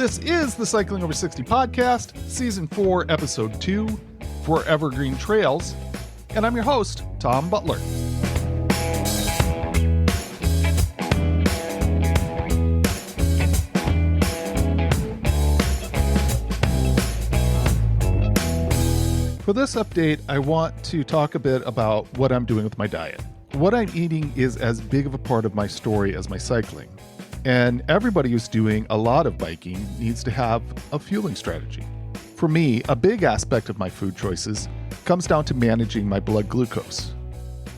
This is the Cycling Over 60 podcast, Season 4, Episode 2, ForeverGreen Trails, and I'm your host, Tom Butler. For this update, I want to talk a bit about what I'm doing with my diet. What I'm eating is as big of a part of my story as my cycling. And everybody who's doing a lot of biking needs to have a fueling strategy. For me, a big aspect of my food choices comes down to managing my blood glucose.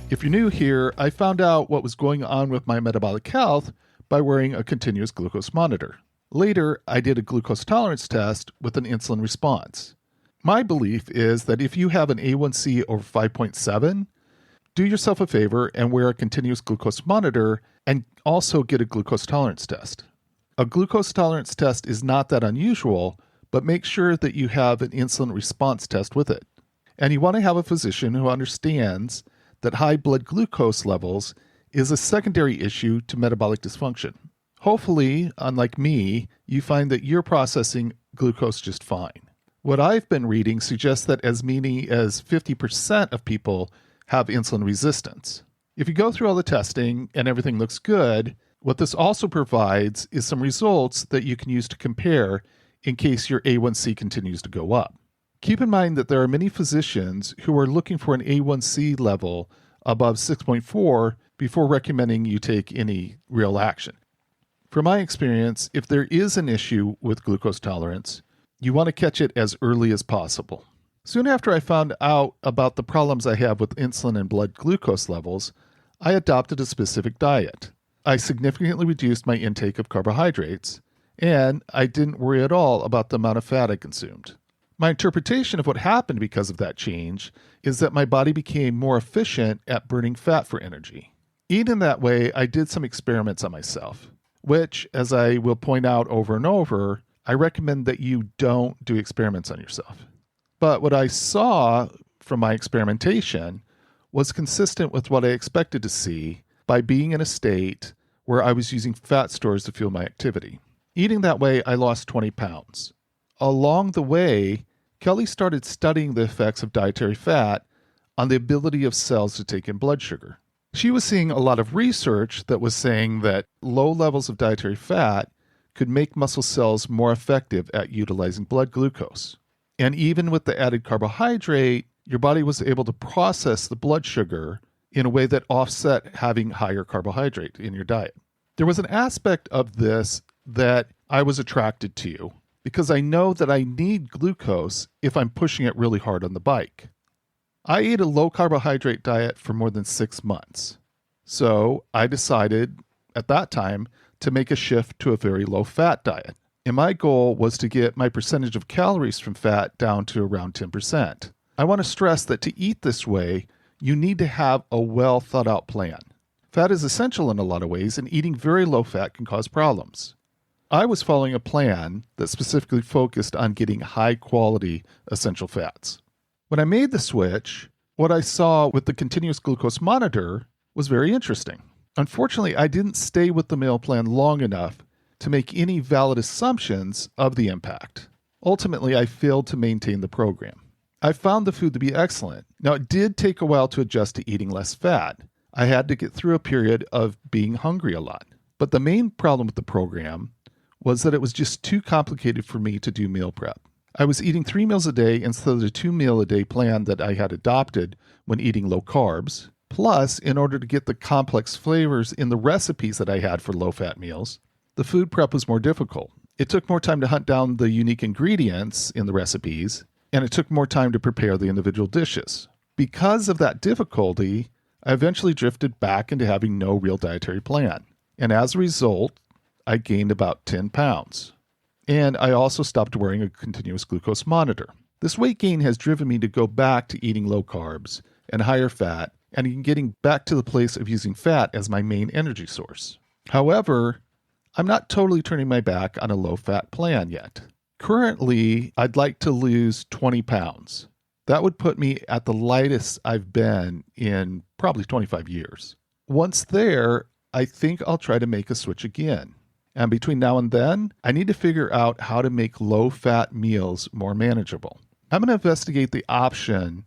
If you're new here, I found out what was going on with my metabolic health by wearing a continuous glucose monitor. Later, I did a glucose tolerance test with an insulin response. My belief is that if you have an A1C over 5.7, do yourself a favor and wear a continuous glucose monitor and also get a glucose tolerance test. A glucose tolerance test is not that unusual, but make sure that you have an insulin response test with it. And you want to have a physician who understands that high blood glucose levels is a secondary issue to metabolic dysfunction. Hopefully, unlike me, you find that you're processing glucose just fine. What I've been reading suggests that as many as 50% of people have insulin resistance. If you go through all the testing and everything looks good, what this also provides is some results that you can use to compare in case your A1C continues to go up. Keep in mind that there are many physicians who are looking for an A1C level above 6.4 before recommending you take any real action. From my experience, if there is an issue with glucose tolerance, you want to catch it as early as possible. Soon after I found out about the problems I have with insulin and blood glucose levels, I adopted a specific diet. I significantly reduced my intake of carbohydrates, and I didn't worry at all about the amount of fat I consumed. My interpretation of what happened because of that change is that my body became more efficient at burning fat for energy. Eating that way, I did some experiments on myself, which, as I will point out over and over, I recommend that you don't do experiments on yourself. But what I saw from my experimentation was consistent with what I expected to see by being in a state where I was using fat stores to fuel my activity. Eating that way, I lost 20 pounds. Along the way, Kelly started studying the effects of dietary fat on the ability of cells to take in blood sugar. She was seeing a lot of research that was saying that low levels of dietary fat could make muscle cells more effective at utilizing blood glucose. And even with the added carbohydrate, your body was able to process the blood sugar in a way that offset having higher carbohydrate in your diet. There was an aspect of this that I was attracted to because I know that I need glucose if I'm pushing it really hard on the bike. I ate a low carbohydrate diet for more than 6 months. So I decided at that time to make a shift to a very low fat diet. And my goal was to get my percentage of calories from fat down to around 10%. I want to stress that to eat this way, you need to have a well thought out plan. Fat is essential in a lot of ways, and eating very low fat can cause problems. I was following a plan that specifically focused on getting high quality essential fats. When I made the switch, what I saw with the continuous glucose monitor was very interesting. Unfortunately, I didn't stay with the meal plan long enough to make any valid assumptions of the impact. Ultimately, I failed to maintain the program. I found the food to be excellent. Now, it did take a while to adjust to eating less fat. I had to get through a period of being hungry a lot. But the main problem with the program was that it was just too complicated for me to do meal prep. I was eating 3 meals a day instead of the 2 meal a day plan that I had adopted when eating low carbs. Plus, in order to get the complex flavors in the recipes that I had for low-fat meals, the food prep was more difficult. It took more time to hunt down the unique ingredients in the recipes, and it took more time to prepare the individual dishes. Because of that difficulty, I eventually drifted back into having no real dietary plan. And as a result, I gained about 10 pounds. And I also stopped wearing a continuous glucose monitor. This weight gain has driven me to go back to eating low carbs and higher fat, and getting back to the place of using fat as my main energy source. However, I'm not totally turning my back on a low-fat plan yet. Currently, I'd like to lose 20 pounds. That would put me at the lightest I've been in probably 25 years. Once there, I think I'll try to make a switch again. And between now and then, I need to figure out how to make low-fat meals more manageable. I'm going to investigate the option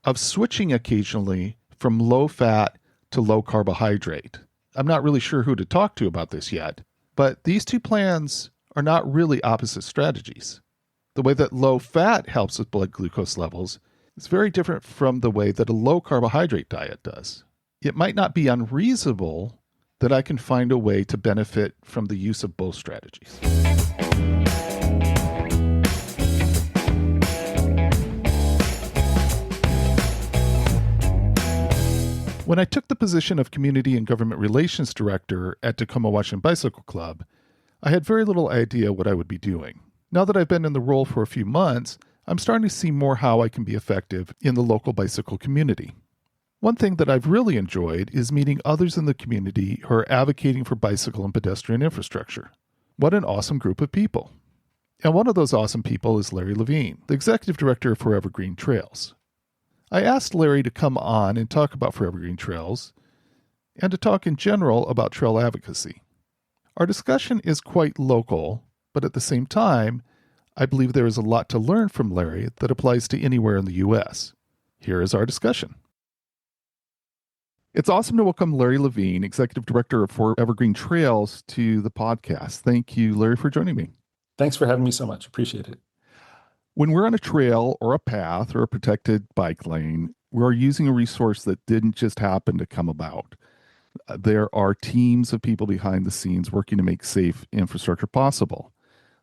of switching occasionally from low-fat to low-carbohydrate. I'm not really sure who to talk to about this yet, but these two plans are not really opposite strategies. The way that low-fat helps with blood glucose levels is very different from the way that a low-carbohydrate diet does. It might not be unreasonable that I can find a way to benefit from the use of both strategies. When I took the position of Community and Government Relations Director at Tacoma Washington Bicycle Club, I had very little idea what I would be doing. Now that I've been in the role for a few months, I'm starting to see more how I can be effective in the local bicycle community. One thing that I've really enjoyed is meeting others in the community who are advocating for bicycle and pedestrian infrastructure. What an awesome group of people. And one of those awesome people is Larry Leveen, the Executive Director of ForeverGreen Trails. I asked Larry to come on and talk about ForeverGreen Trails and to talk in general about trail advocacy. Our discussion is quite local, but at the same time, I believe there is a lot to learn from Larry that applies to anywhere in the U.S. Here is our discussion. It's awesome to welcome Larry Leveen, Executive Director of ForeverGreen Trails, to the podcast. Thank you, Larry, for joining me. Thanks for having me so much. Appreciate it. When we're on a trail or a path or a protected bike lane, we're using a resource that didn't just happen to come about. There are teams of people behind the scenes working to make safe infrastructure possible.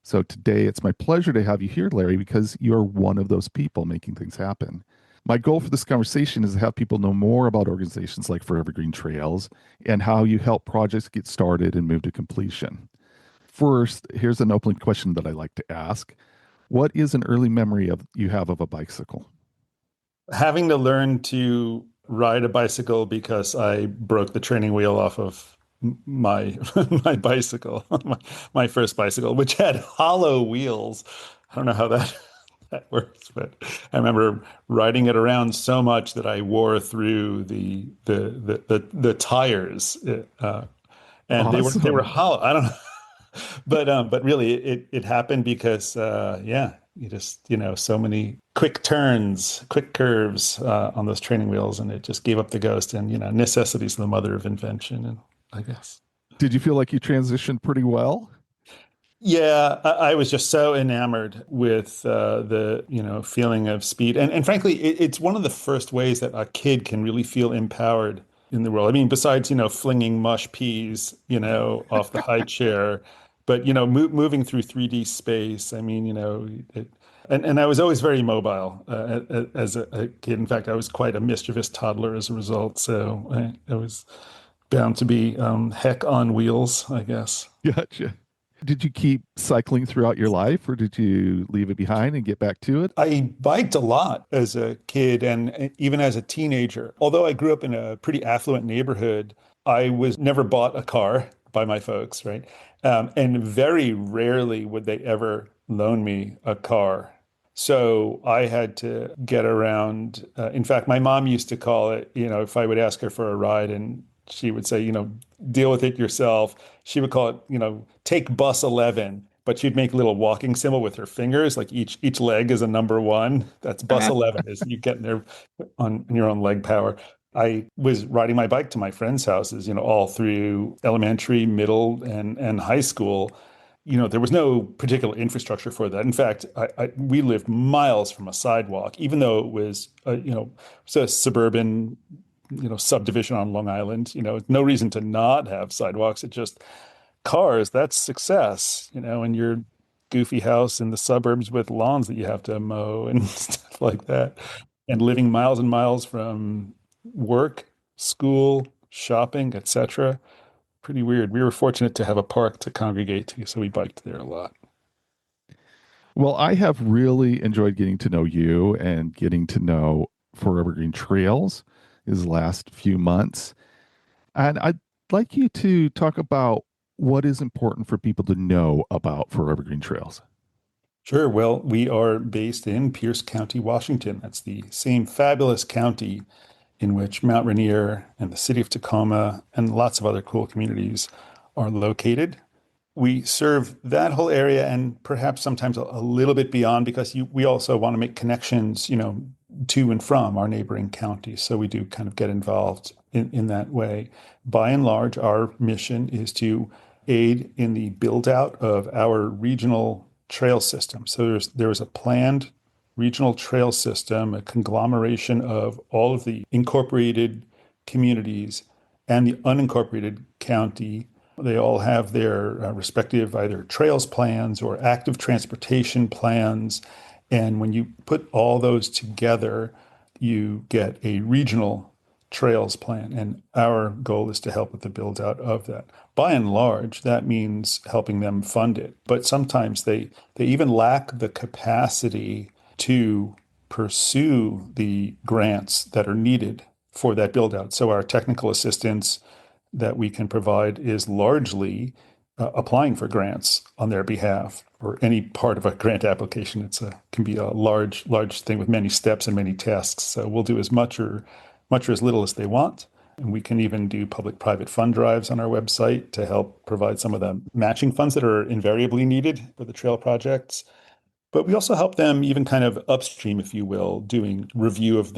So today it's my pleasure to have you here, Larry, because you're one of those people making things happen. My goal for this conversation is to have people know more about organizations like ForeverGreen Trails and how you help projects get started and move to completion. First, here's an open question that I like to ask. What is an early memory you have of a bicycle? Having to learn to ride a bicycle because I broke the training wheel off of my my bicycle, my first bicycle, which had hollow wheels. I don't know how that works, but I remember riding it around so much that I wore through the tires, and Awesome. they were hollow. I don't know. But really it happened because you just so many quick turns, quick curves on those training wheels, and it just gave up the ghost. And necessity is the mother of invention, and I guess. Did you feel like you transitioned pretty well? Yeah, I was just so enamored with the feeling of speed, and frankly, it's one of the first ways that a kid can really feel empowered in the world. I mean, besides flinging mush peas off the high chair, but moving through 3D space. I mean, and I was always very mobile as a kid. In fact, I was quite a mischievous toddler as a result. So I was bound to be heck on wheels, I guess. Gotcha. Did you keep cycling throughout your life, or did you leave it behind and get back to it? I biked a lot as a kid and even as a teenager. Although I grew up in a pretty affluent neighborhood, I was never bought a car by my folks, right? And very rarely would they ever loan me a car. So I had to get around. In fact, my mom used to call it, if I would ask her for a ride and she would say, deal with it yourself. She would call it, take bus 11, but she'd make a little walking symbol with her fingers, like each leg is a number one. That's bus 11, is you getting there on your own leg power. I was riding my bike to my friends' houses, all through elementary, middle, and high school. There was no particular infrastructure for that. In fact, we lived miles from a sidewalk, even though it was, it's a suburban subdivision on Long Island. No reason to not have sidewalks. It just cars, that's success, and your goofy house in the suburbs with lawns that you have to mow and stuff like that. And living miles and miles from work, school, shopping, etc. Pretty weird. We were fortunate to have a park to congregate to, so we biked there a lot. Well, I have really enjoyed getting to know you and getting to know ForeverGreen Trails these last few months. And I'd like you to talk about what is important for people to know about ForeverGreen Trails. Sure. Well, we are based in Pierce County, Washington. That's the same fabulous county in which Mount Rainier and the city of Tacoma and lots of other cool communities are located. we serve that whole area and perhaps sometimes a little bit beyond because we also want to make connections, to and from our neighboring counties. So we do kind of get involved in that way. By and large, our mission is to aid in the build out of our regional trail system. So there's a planned regional trail system, a conglomeration of all of the incorporated communities and the unincorporated county. They all have their respective either trails plans or active transportation plans. And when you put all those together, you get a regional trails plan. And our goal is to help with the build out of that. By and large, that means helping them fund it. But sometimes they even lack the capacity to pursue the grants that are needed for that build out. So our technical assistance that we can provide is largely applying for grants on their behalf or any part of a grant application. Can be a large thing with many steps and many tasks. So we'll do as much or as little as they want. And we can even do public-private fund drives on our website to help provide some of the matching funds that are invariably needed for the trail projects. But we also help them even kind of upstream, if you will, doing review of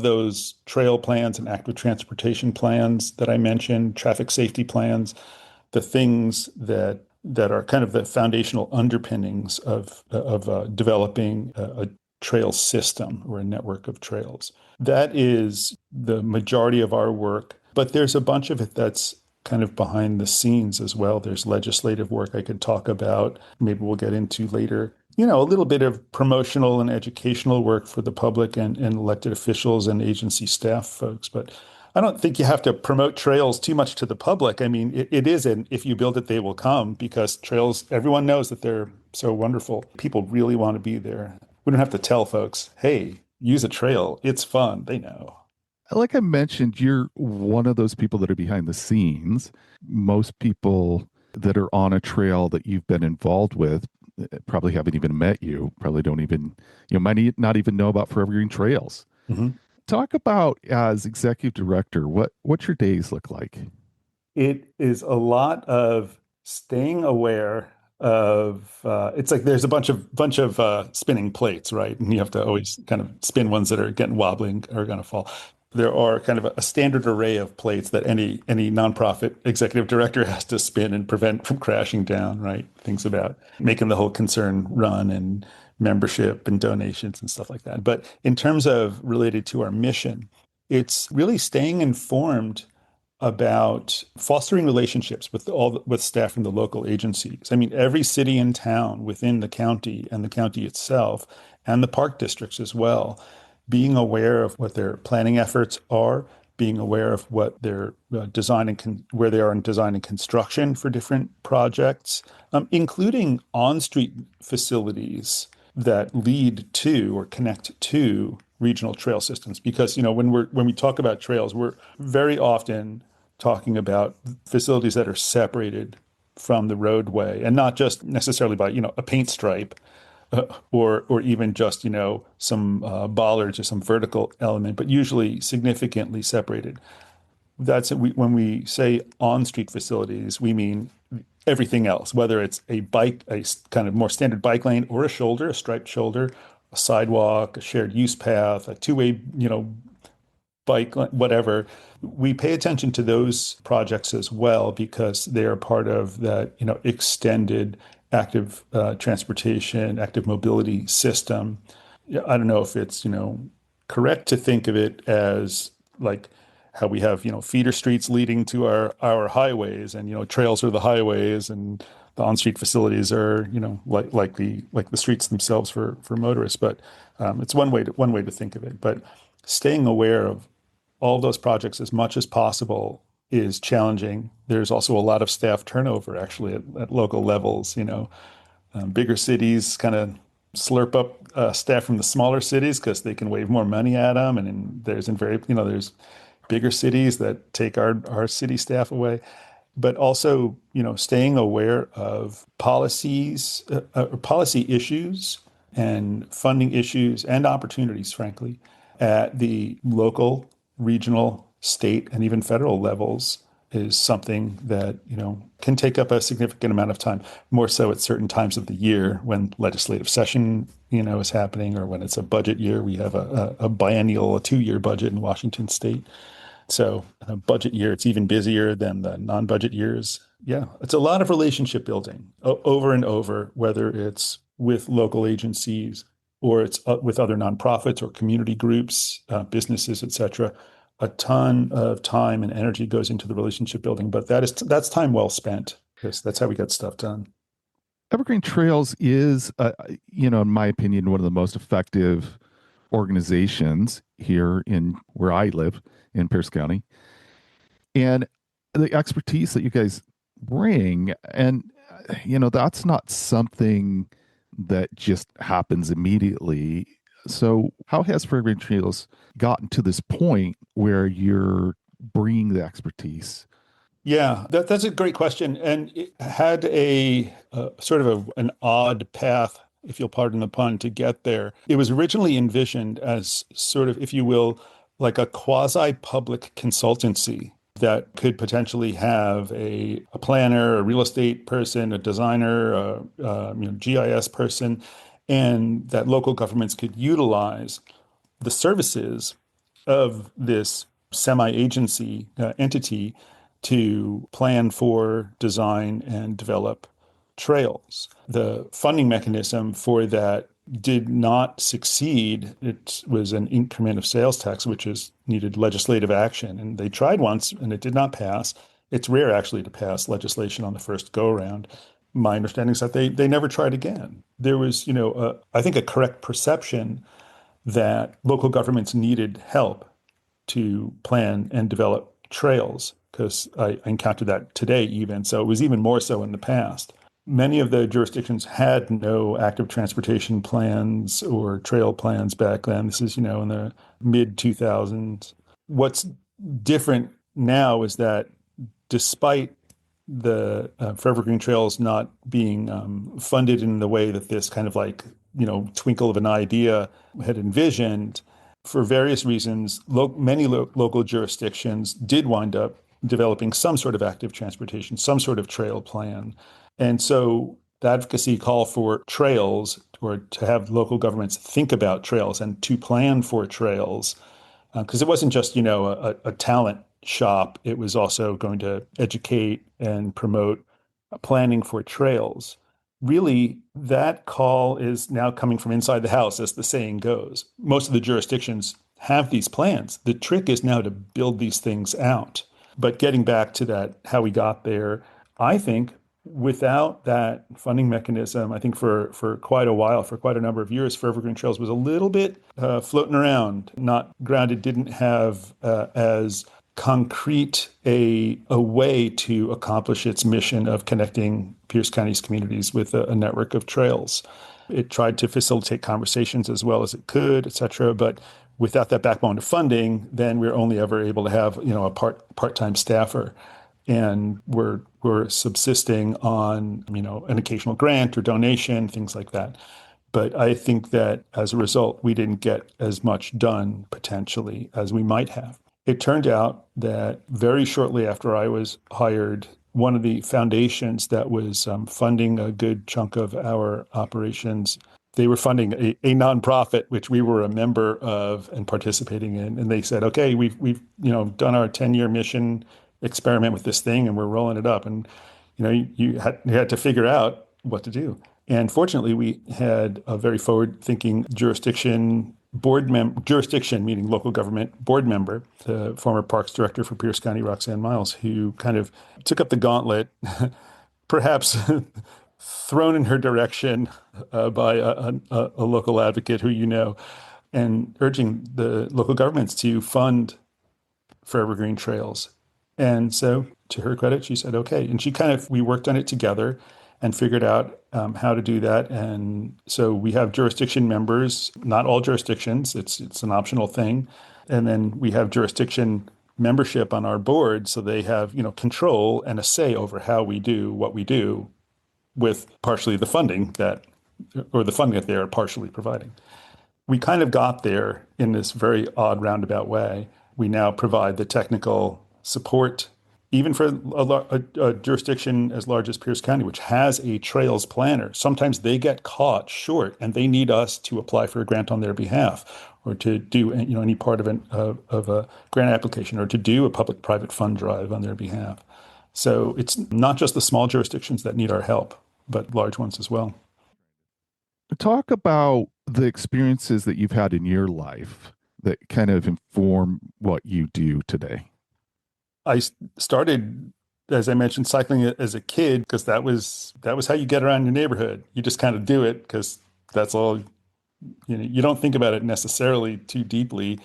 those trail plans and active transportation plans that I mentioned, traffic safety plans, the things that are kind of the foundational underpinnings of developing a trail system or a network of trails. That is the majority of our work, but there's a bunch of it that's kind of behind the scenes as well. There's legislative work I could talk about, maybe we'll get into later. A little bit of promotional and educational work for the public and elected officials and agency staff folks. But I don't think you have to promote trails too much to the public. I mean, it is an if you build it, they will come because trails, everyone knows that they're so wonderful. People really want to be there. We don't have to tell folks, hey, use a trail. It's fun. They know. Like I mentioned, you're one of those people that are behind the scenes. Most people that are on a trail that you've been involved with probably haven't even met you, probably don't even, might not even know about ForeverGreen Trails. Mhm. Talk about as executive director, what's your days look like? It is a lot of staying aware of it's like there's a bunch of spinning plates, right? And you have to always kind of spin ones that are getting wobbling or going to fall. There are kind of a standard array of plates that any nonprofit executive director has to spin and prevent from crashing down, right? Things about making the whole concern run and membership and donations and stuff like that. But in terms of related to our mission, it's really staying informed about fostering relationships with staff from the local agencies. I mean, every city and town within the county and the county itself and the park districts as well, being aware of what their planning efforts are, being aware of what they're where they are in design and construction for different projects, including on-street facilities that lead to or connect to regional trail systems. Because when we talk about trails, we're very often talking about facilities that are separated from the roadway and not just necessarily by a paint stripe or even just some bollards or some vertical element, but usually significantly separated. When we say on-street facilities, we mean everything else, whether it's a kind of more standard bike lane or a striped shoulder, a sidewalk, a shared use path, a two-way, bike, whatever. We pay attention to those projects as well because they are part of that, extended active transportation, active mobility system. Yeah, I don't know if it's, correct to think of it as like how we have, feeder streets leading to our highways and, trails are the highways and the on-street facilities are, like the streets themselves for motorists. But it's one way to think of it. But staying aware of all those projects as much as possible is challenging. There's also a lot of staff turnover actually at local levels. Bigger cities kind of slurp up staff from the smaller cities because they can wave more money at them, and there's bigger cities that take our city staff away. But also, staying aware of policies, policy issues, and funding issues and opportunities, frankly, at the local, regional, state, and even federal levels is something that, can take up a significant amount of time, more so at certain times of the year when legislative session, is happening, or when it's a budget year. We have a biennial, a 2-year budget in Washington state. So a budget year, it's even busier than the non-budget years. Yeah, it's a lot of relationship building over and over, whether it's with local agencies or it's with other nonprofits or community groups, businesses, et cetera. A ton of time and energy goes into the relationship building, but that's time well spent because that's how we get stuff done. Evergreen Trails is, in my opinion, one of the most effective organizations here in where I live in Pierce County. And the expertise that you guys bring, and, that's not something that just happens immediately. So, how has ForeverGreen Trails gotten to this point where you're bringing the expertise? Yeah, that's a great question. And it had a sort of an odd path, if you'll pardon the pun, to get there. It was originally envisioned as sort of, if you will, like a quasi-public consultancy that could potentially have a planner, a real estate person, a designer, GIS person, and that local governments could utilize the services of this semi-agency entity to plan for, design, and develop trails. The funding mechanism for that did not succeed. It was an increment of sales tax, which is needed legislative action. And they tried once and it did not pass. It's rare actually to pass legislation on the first go around. My understanding is that they never tried again. There was, I think a correct perception that local governments needed help to plan and develop trails, because I encountered that today even. So it was even more so in the past. Many of the jurisdictions had no active transportation plans or trail plans back then. This is, in the mid 2000s. What's different now is that despite the ForeverGreen Trails not being funded in the way that this kind of like, twinkle of an idea had envisioned, for various reasons, many local jurisdictions did wind up developing some sort of active transportation, some sort of trail plan. And so the advocacy call for trails, or to have local governments think about trails and to plan for trails, because it wasn't just, a talent shop. It was also going to educate and promote planning for trails. Really, that call is now coming from inside the house, as the saying goes. Most of the jurisdictions have these plans. The trick is now to build these things out. But getting back to that, how we got there, I think without that funding mechanism, I think for quite a while, for quite a number of years, ForeverGreen Trails was a little bit floating around, not grounded, didn't have as concrete a way to accomplish its mission of connecting Pierce County's communities with a network of trails. It tried to facilitate conversations as well as it could, et cetera. But without that backbone of funding, then we're only ever able to have, a part-time staffer. And we're subsisting on, an occasional grant or donation, things like that. But I think that as a result, we didn't get as much done potentially as we might have. It turned out that very shortly after I was hired, one of the foundations that was funding a good chunk of our operations, they were funding a nonprofit, which we were a member of and participating in. And they said, okay, we've done our 10-year mission experiment with this thing and we're rolling it up. And, you had to figure out what to do. And fortunately, we had a very forward-thinking jurisdiction meaning local government board member, the former Parks Director for Pierce County, Roxanne Miles, who kind of took up the gauntlet, perhaps thrown in her direction by a local advocate who and urging the local governments to fund ForeverGreen Trails. And so, to her credit, she said, okay. And we worked on it together and figured out how to do that. And so we have jurisdiction members, not all jurisdictions, it's an optional thing. And then we have jurisdiction membership on our board. So they have, control and a say over how we do what we do with partially the funding that they are partially providing. We kind of got there in this very odd roundabout way. We now provide the technical support even for a jurisdiction as large as Pierce County, which has a trails planner, sometimes they get caught short and they need us to apply for a grant on their behalf or to do any part of a grant application or to do a public-private fund drive on their behalf. So it's not just the small jurisdictions that need our help, but large ones as well. Talk about the experiences that you've had in your life that kind of inform what you do today. Started, as I mentioned, cycling as a kid because that was how you get around your neighborhood. You just kind of do it because that's all. You don't think about it necessarily too deeply,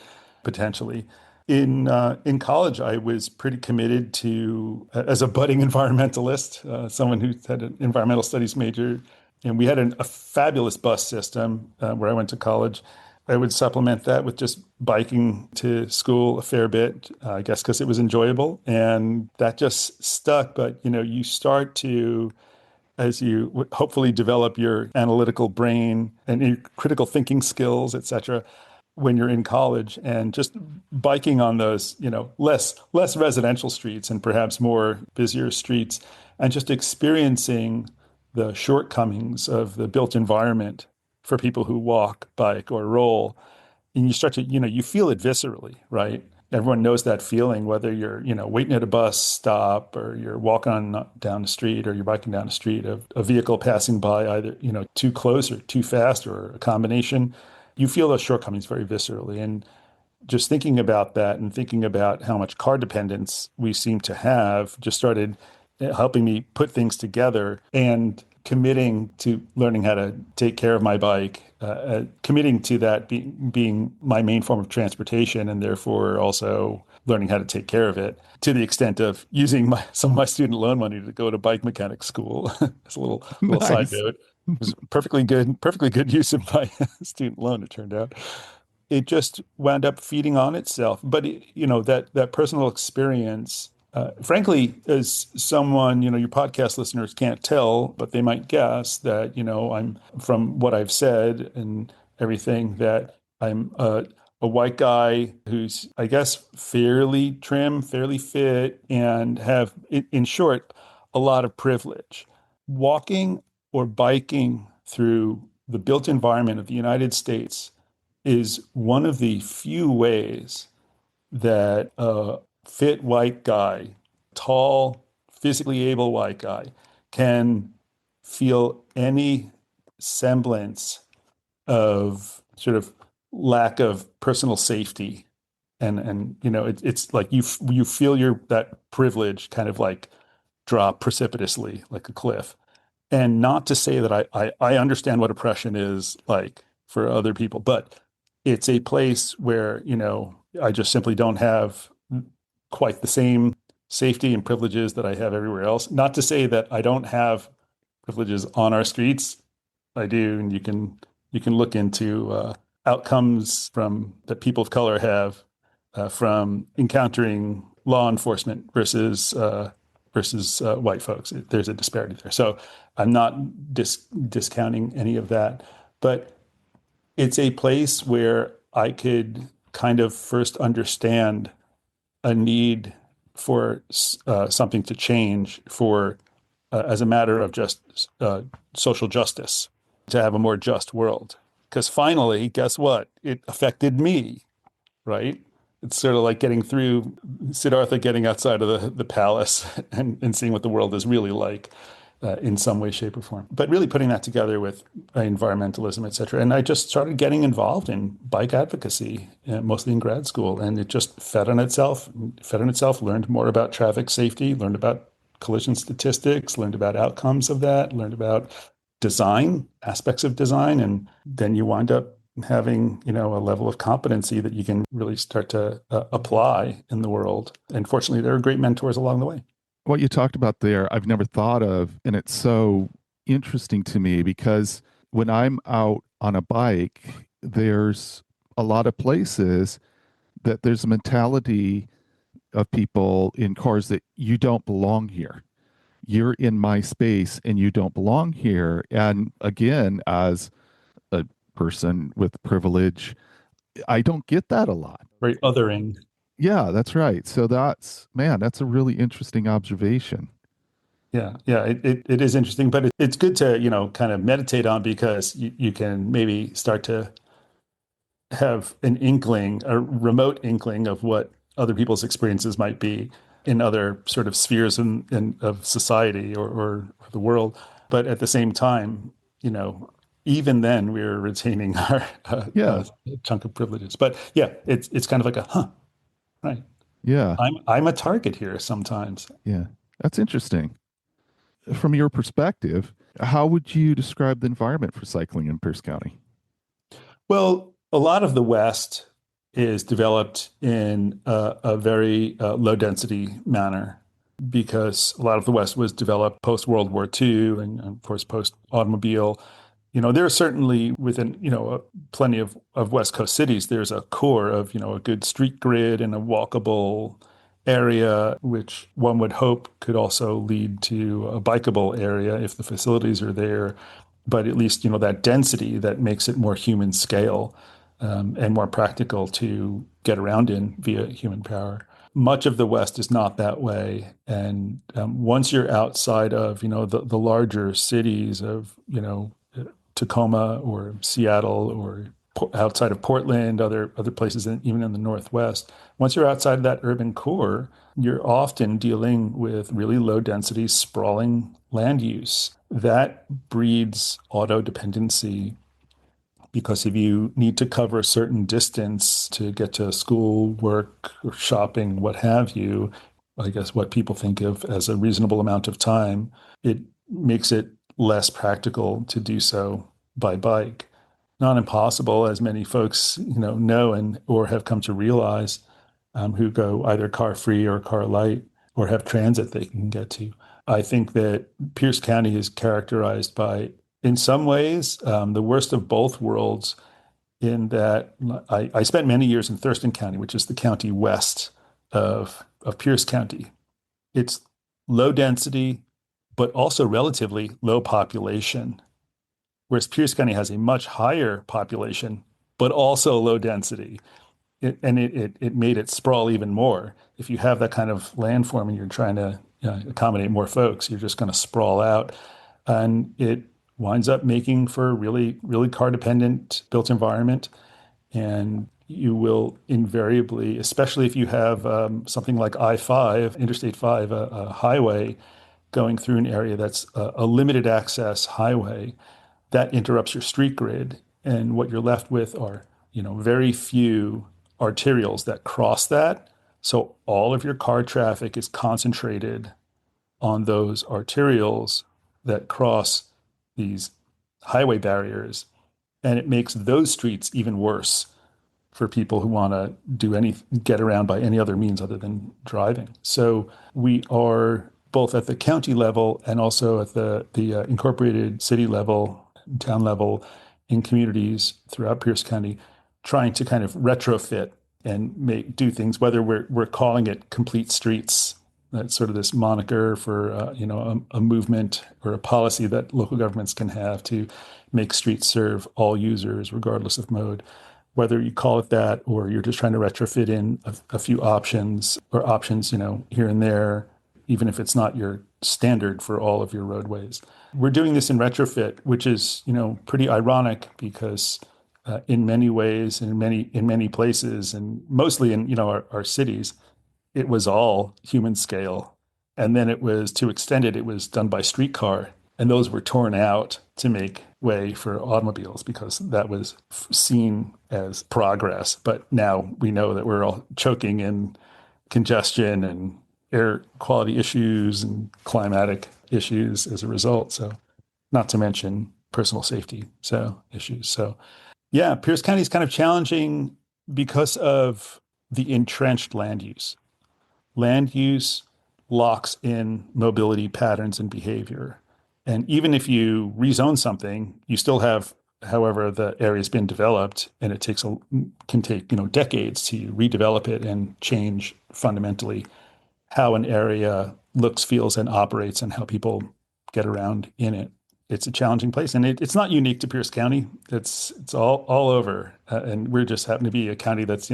potentially. In college, I was pretty committed to, as a budding environmentalist, someone who had an environmental studies major, and we had a fabulous bus system where I went to college. I would supplement that with just biking to school a fair bit, I guess, because it was enjoyable, and that just stuck. But you start to as you hopefully develop your analytical brain and your critical thinking skills, et cetera, when you're in college and just biking on those, less residential streets and perhaps more busier streets and just experiencing the shortcomings of the built environment for people who walk, bike, or roll. And you start to, you feel it viscerally, right? Everyone knows that feeling, whether you're, waiting at a bus stop or you're walking on down the street or you're biking down the street, a vehicle passing by either, too close or too fast or a combination. You feel those shortcomings very viscerally. And just thinking about that and thinking about how much car dependence we seem to have just started helping me put things together and committing to learning how to take care of my bike, committing to that being my main form of transportation, and therefore also learning how to take care of it to the extent of using some of my student loan money to go to bike mechanic school. It's a little side Nice. note. It was perfectly good use of my student loan, it turned out. It just wound up feeding on itself. But that personal experience, frankly, as someone, your podcast listeners can't tell, but they might guess that, I'm from what I've said and everything that I'm a white guy who's, I guess, fairly trim, fairly fit, and have, in short, a lot of privilege. Walking or biking through the built environment of the United States is one of the few ways that a fit white guy, tall, physically able white guy, can feel any semblance of sort of lack of personal safety. And it's like you feel that privilege kind of like drop precipitously like a cliff. And not to say that I understand what oppression is like for other people, but it's a place where, I just simply don't have quite the same safety and privileges that I have everywhere else. Not to say that I don't have privileges on our streets. I do, and you can look into outcomes from that people of color have from encountering law enforcement versus white folks. There's a disparity there. So I'm not discounting any of that, but it's a place where I could kind of first understand a need for something to change for as a matter of just social justice to have a more just world. Because finally, guess what? It affected me, right? It's sort of like getting through Siddhartha getting outside of the palace and seeing what the world is really like in some way, shape, or form. But really putting that together with environmentalism, et cetera. And I just started getting involved in bike advocacy, mostly in grad school. And it just fed on itself, learned more about traffic safety, learned about collision statistics, learned about outcomes of that, learned about design, aspects of design. And then you wind up having, a level of competency that you can really start to apply in the world. And fortunately, there are great mentors along the way. What you talked about there, I've never thought of, and it's so interesting to me because when I'm out on a bike, there's a lot of places that there's a mentality of people in cars that you don't belong here. You're in my space and you don't belong here. And again, as a person with privilege, I don't get that a lot. Very othering. Yeah, that's right. So man, that's a really interesting observation. Yeah, it is interesting, but it's good to, kind of meditate on because you can maybe start to have an inkling, a remote inkling of what other people's experiences might be in other sort of spheres of society or the world. But at the same time, you know, even then we're retaining our Yeah, chunk of privileges. But yeah, it's kind of like a right. yeah, I'm a target here sometimes. yeah. That's interesting. From your perspective, how would you describe the environment for cycling in Pierce County? Well, a lot of the West is developed in a very low density manner because a lot of the West was developed post World War II and, of course, post automobile. There are certainly within, plenty of West Coast cities, there's a core of, a good street grid and a walkable area, which one would hope could also lead to a bikeable area if the facilities are there. But at least, that density that makes it more human scale and more practical to get around in via human power. Much of the West is not that way. And once you're outside of, the larger cities of, Tacoma or Seattle or outside of Portland, other places, even in the Northwest. Once you're outside of that urban core, you're often dealing with really low density, sprawling land use. That breeds auto dependency because if you need to cover a certain distance to get to school, work, or shopping, what have you, I guess what people think of as a reasonable amount of time, it makes it less practical to do so by bike. Not impossible, as many folks know and or have come to realize, who go either car free or car light or have transit they can get to. I think that Pierce County is characterized by, in some ways, the worst of both worlds, in that I spent many years in Thurston County, which is the county west of Pierce County. It's low density, but also relatively low population, whereas Pierce County has a much higher population, but also low density. It made it sprawl even more. If you have that kind of landform and you're trying to accommodate more folks, you're just going to sprawl out. And it winds up making for a really, really car dependent built environment. And you will invariably, especially if you have something like I-5, Interstate 5, a highway going through an area that's a limited access highway, that interrupts your street grid. And what you're left with are, very few arterials that cross that. So all of your car traffic is concentrated on those arterials that cross these highway barriers. And it makes those streets even worse for people who want to get around by any other means other than driving. So we are both at the county level and also at the incorporated city level, town level, in communities throughout Pierce County, trying to kind of retrofit and do things, whether we're calling it complete streets. That's sort of this moniker for a movement or a policy that local governments can have to make streets serve all users, regardless of mode. Whether you call it that or you're just trying to retrofit in a few options or options, here and there, even if it's not your standard for all of your roadways. We're doing this in retrofit, which is, pretty ironic because in many ways, in many places, and mostly in, our cities, it was all human scale. And then it was, to extend it, it was done by streetcar. And those were torn out to make way for automobiles because that was seen as progress. But now we know that we're all choking in congestion and air quality issues and climatic issues as a result. So, not to mention personal safety issues. So, yeah, Pierce County is kind of challenging because of the entrenched land use. Land use locks in mobility patterns and behavior. And even if you rezone something, you still have, however, the area's been developed, and it can take, decades to redevelop it and change fundamentally how an area looks, feels, and operates, and how people get around in it. It's a challenging place, and it's not unique to Pierce County. It's all over, and we're just happen to be a county that's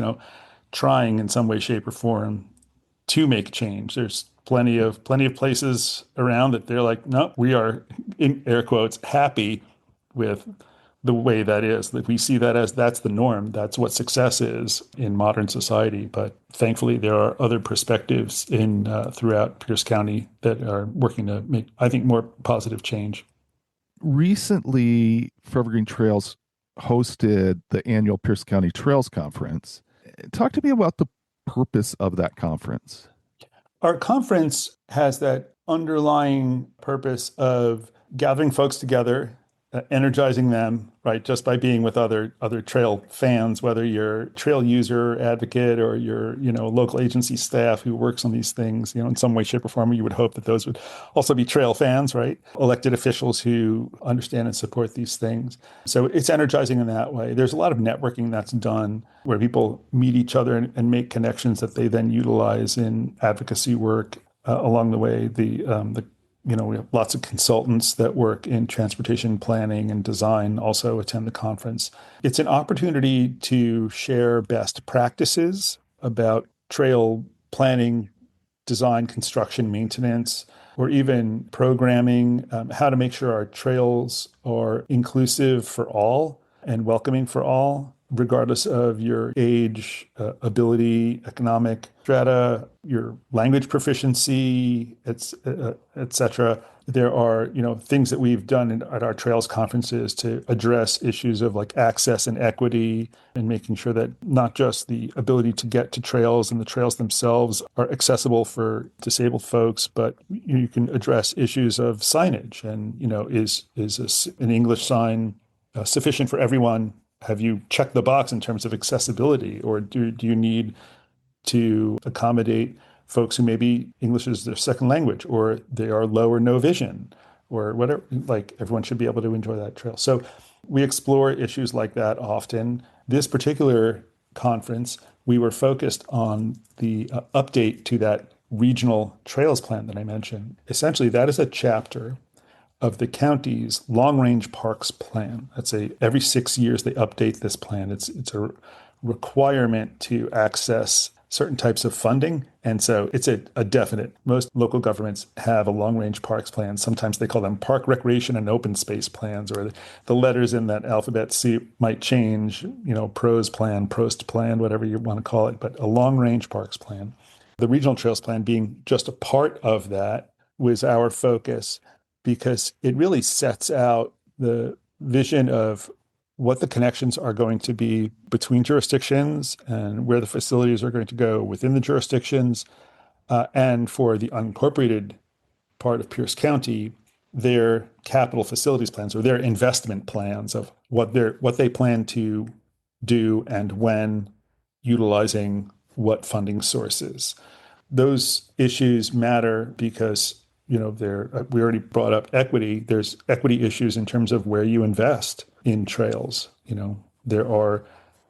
trying in some way, shape, or form to make change. There's plenty of places around that they're like, no, we are in air quotes happy with the way that is. That we see that as that's the norm. That's what success is in modern society. But thankfully, there are other perspectives in throughout Pierce County that are working to make, I think, more positive change. Recently, ForeverGreen Trails hosted the annual Pierce County Trails Conference. Talk to me about the purpose of that conference. Our conference has that underlying purpose of gathering folks together, energizing them, right, just by being with other trail fans, whether you're a trail user, advocate, or you're, local agency staff who works on these things, in some way, shape, or form. You would hope that those would also be trail fans, right? Elected officials who understand and support these things. So it's energizing in that way. There's a lot of networking that's done where people meet each other and make connections that they then utilize in advocacy work along the way. We have lots of consultants that work in transportation planning and design also attend the conference. It's an opportunity to share best practices about trail planning, design, construction, maintenance, or even programming, how to make sure our trails are inclusive for all and welcoming for all, regardless of your age, ability, economic strata, your language proficiency, et cetera. There are, things that we've done at our trails conferences to address issues of like access and equity and making sure that not just the ability to get to trails and the trails themselves are accessible for disabled folks, but you can address issues of signage and, is an English sign sufficient for everyone? Have you checked the box in terms of accessibility, or do you need to accommodate folks who maybe English is their second language, or they are low or no vision, or whatever? Like everyone should be able to enjoy that trail. So we explore issues like that often. This particular conference, we were focused on the update to that regional trails plan that I mentioned. Essentially, that is a chapter of the county's long-range parks plan. Every 6 years they update this plan. It's a requirement to access certain types of funding. And so it's a definite. Most local governments have a long-range parks plan. Sometimes they call them park recreation and open space plans, or the letters in that alphabet soup might change, PROS plan, PROST plan, whatever you want to call it, but a long-range parks plan. The regional trails plan being just a part of that was our focus, because it really sets out the vision of what the connections are going to be between jurisdictions and where the facilities are going to go within the jurisdictions. And for the unincorporated part of Pierce County, their capital facilities plans or their investment plans of what they plan to do and when, utilizing what funding sources. Those issues matter because we already brought up equity. There's equity issues in terms of where you invest in trails. There are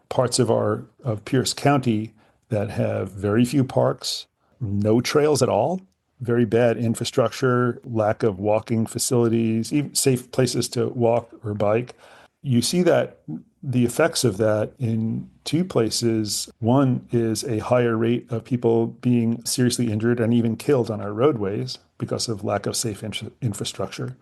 parts of Pierce County that have very few parks, no trails at all, very bad infrastructure, lack of walking facilities, even safe places to walk or bike. You see that the effects of that in two places. One is a higher rate of people being seriously injured and even killed on our roadways because of lack of safe infrastructure.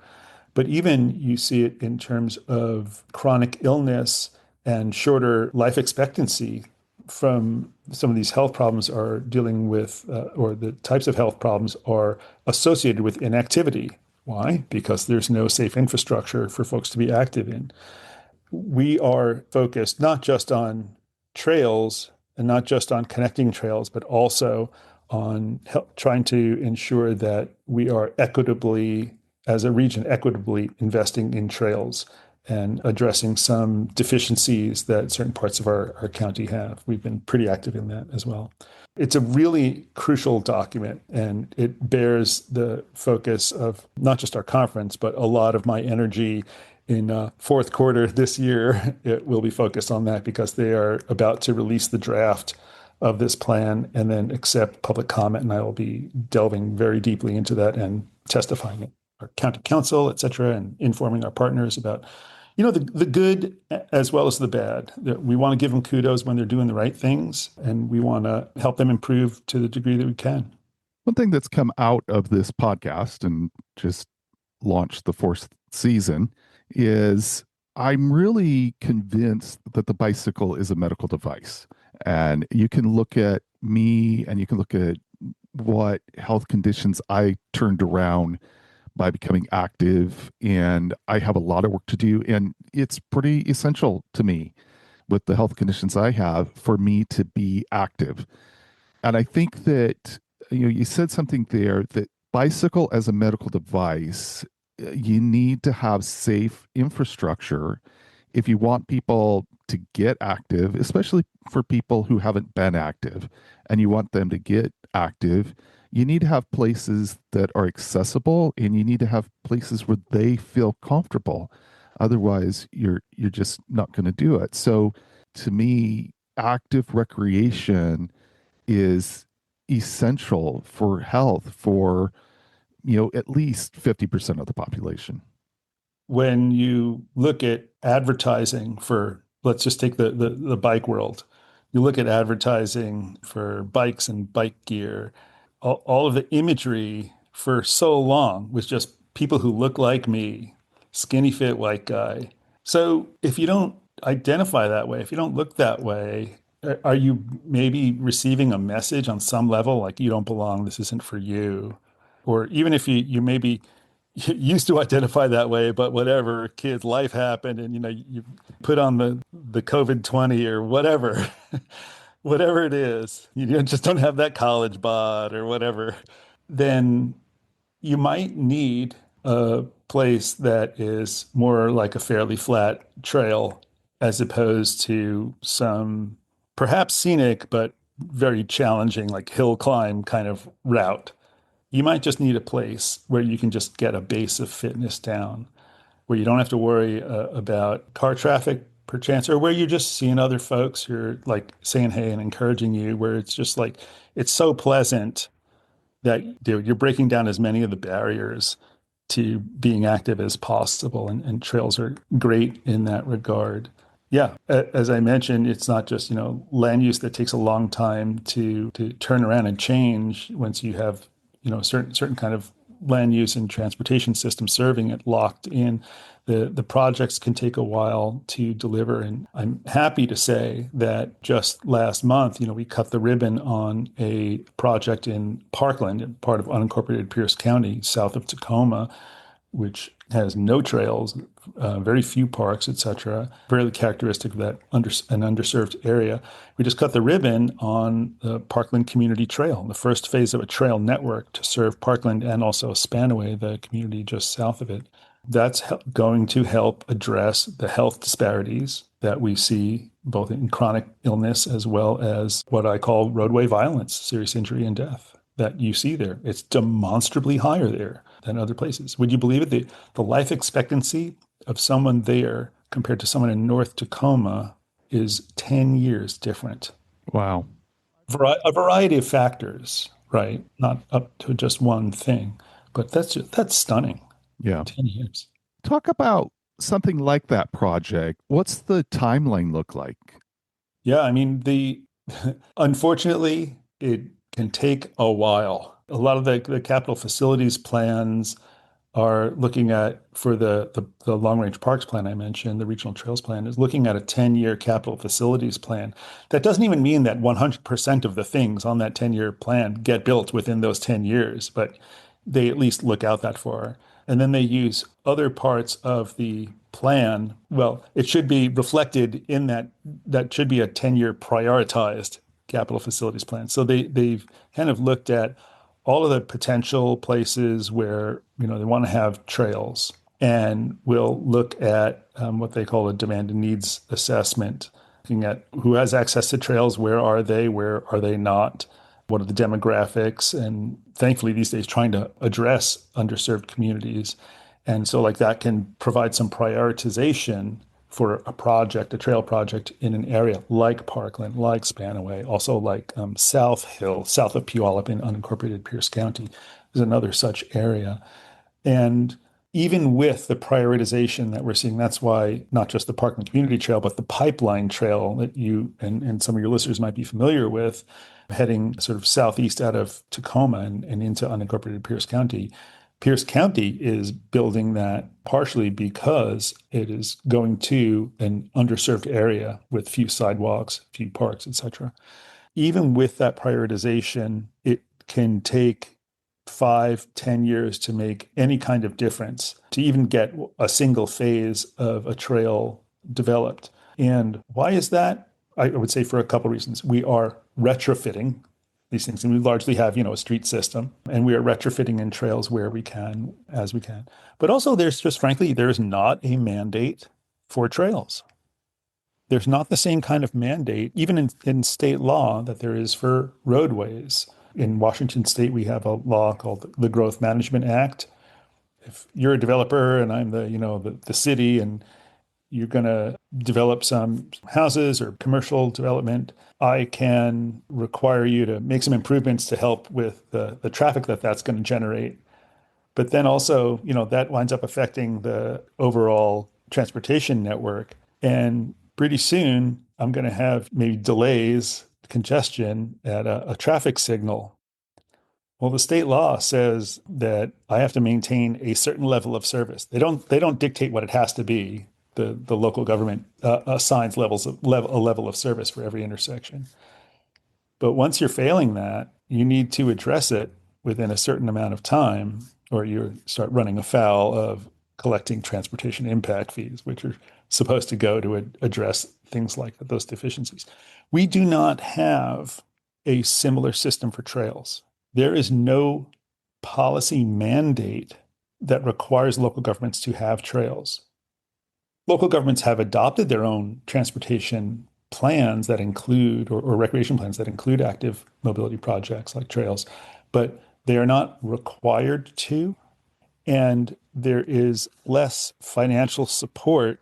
But even you see it in terms of chronic illness and shorter life expectancy from some of these health problems are dealing with, or the types of health problems are associated with inactivity. Why? Because there's no safe infrastructure for folks to be active in. We are focused not just on trails and not just on connecting trails, but also on trying to ensure that we are equitably, as a region, equitably investing in trails and addressing some deficiencies that certain parts of our county have. We've been pretty active in that as well. It's a really crucial document, and it bears the focus of not just our conference, but a lot of my energy in fourth quarter this year. It will be focused on that because they are about to release the draft of this plan and then accept public comment, and I will be delving very deeply into that and testifying at our county council, et cetera, and informing our partners about the good as well as the bad. We want to give them kudos when they're doing the right things, and we want to help them improve to the degree that we can. One thing that's come out of this podcast and just launched the fourth season is I'm really convinced that the bicycle is a medical device. And you can look at me and you can look at what health conditions I turned around by becoming active. And I have a lot of work to do. And it's pretty essential to me with the health conditions I have for me to be active. And I think that, you said something there that bicycle as a medical device, you need to have safe infrastructure if you want people to get active, especially for people who haven't been active and you want them to get active. You need to have places that are accessible and you need to have places where they feel comfortable. Otherwise, you're just not going to do it. So to me, active recreation is essential for health for, at least 50% of the population. When you look at advertising for, let's just take the bike world, you look at advertising for bikes and bike gear, all of the imagery for so long was just people who look like me, skinny fit white guy. So if you don't identify that way, if you don't look that way, are you maybe receiving a message on some level like you don't belong, this isn't for you? Or even if you maybe used to identify that way, but whatever, kid, life happened, and you put on the COVID-20 or whatever, whatever it is, just don't have that college bod or whatever, then you might need a place that is more like a fairly flat trail as opposed to some perhaps scenic but very challenging, like hill climb kind of route. You might just need a place where you can just get a base of fitness down, where you don't have to worry about car traffic perchance, or where you're just seeing other folks who are like saying hey and encouraging you, where it's just like it's so pleasant that you're breaking down as many of the barriers to being active as possible. And trails are great in that regard. Yeah, as I mentioned, it's not just, land use that takes a long time to turn around and change once you have, certain kind of land use and transportation system serving it locked in. The projects can take a while to deliver. And I'm happy to say that just last month, we cut the ribbon on a project in Parkland, part of unincorporated Pierce County, south of Tacoma, which has no trails, very few parks, etc. Very characteristic of that an underserved area. We just cut the ribbon on the Parkland Community Trail, the first phase of a trail network to serve Parkland and also Spanaway, the community just south of it. That's going to help address the health disparities that we see both in chronic illness as well as what I call roadway violence, serious injury and death that you see there. It's demonstrably higher there than other places. Would you believe it? The life expectancy of someone there compared to someone in North Tacoma is 10 years different. Wow. A variety of factors, right? Not up to just one thing, but that's stunning. Yeah. 10 years. Talk about something like that project. What's the timeline look like? Yeah, I mean, unfortunately, it can take a while. A lot of the capital facilities plans are looking at, for the long range parks plan I mentioned, the regional trails plan is looking at a 10-year capital facilities plan. That doesn't even mean that 100% of the things on that 10-year plan get built within those 10 years, but they at least look out that far. And then they use other parts of the plan. Well, it should be reflected in that should be a 10-year prioritized capital facilities plan. So they've kind of looked at all of the potential places where they want to have trails, and we'll look at what they call a demand and needs assessment, looking at who has access to trails, where are they not, what are the demographics, and thankfully these days trying to address underserved communities. And so like that can provide some prioritization for a trail project in an area like Parkland, like Spanaway, also like South Hill, south of Puyallup in unincorporated Pierce County is another such area. And even with the prioritization that we're seeing, that's why not just the Parkland Community Trail, but the pipeline trail that you and some of your listeners might be familiar with, heading sort of southeast out of Tacoma and into unincorporated Pierce County. Pierce County is building that partially because it is going to an underserved area with few sidewalks, few parks, etc. Even with that prioritization, it can take 5, 10 years to make any kind of difference, to even get a single phase of a trail developed. And why is that? I would say for a couple of reasons. We are retrofitting these things, and we largely have, a street system, and we are retrofitting in trails where we can, as we can. But also, there's just frankly, there's not a mandate for trails. There's not the same kind of mandate, even in state law, that there is for roadways. In Washington state, we have a law called the Growth Management Act. If you're a developer and I'm the city, and you're going to develop some houses or commercial development, I can require you to make some improvements to help with the traffic that's going to generate. But then also, that winds up affecting the overall transportation network. And pretty soon, I'm going to have maybe delays, congestion at a traffic signal. Well, the state law says that I have to maintain a certain level of service. They don't dictate what it has to be. The local government assigns a level of service for every intersection. But once you're failing that, you need to address it within a certain amount of time, or you start running afoul of collecting transportation impact fees, which are supposed to go to address things like those deficiencies. We do not have a similar system for trails. There is no policy mandate that requires local governments to have trails. Local governments have adopted their own transportation plans that include, or recreation plans that include active mobility projects like trails, but they are not required to. And there is less financial support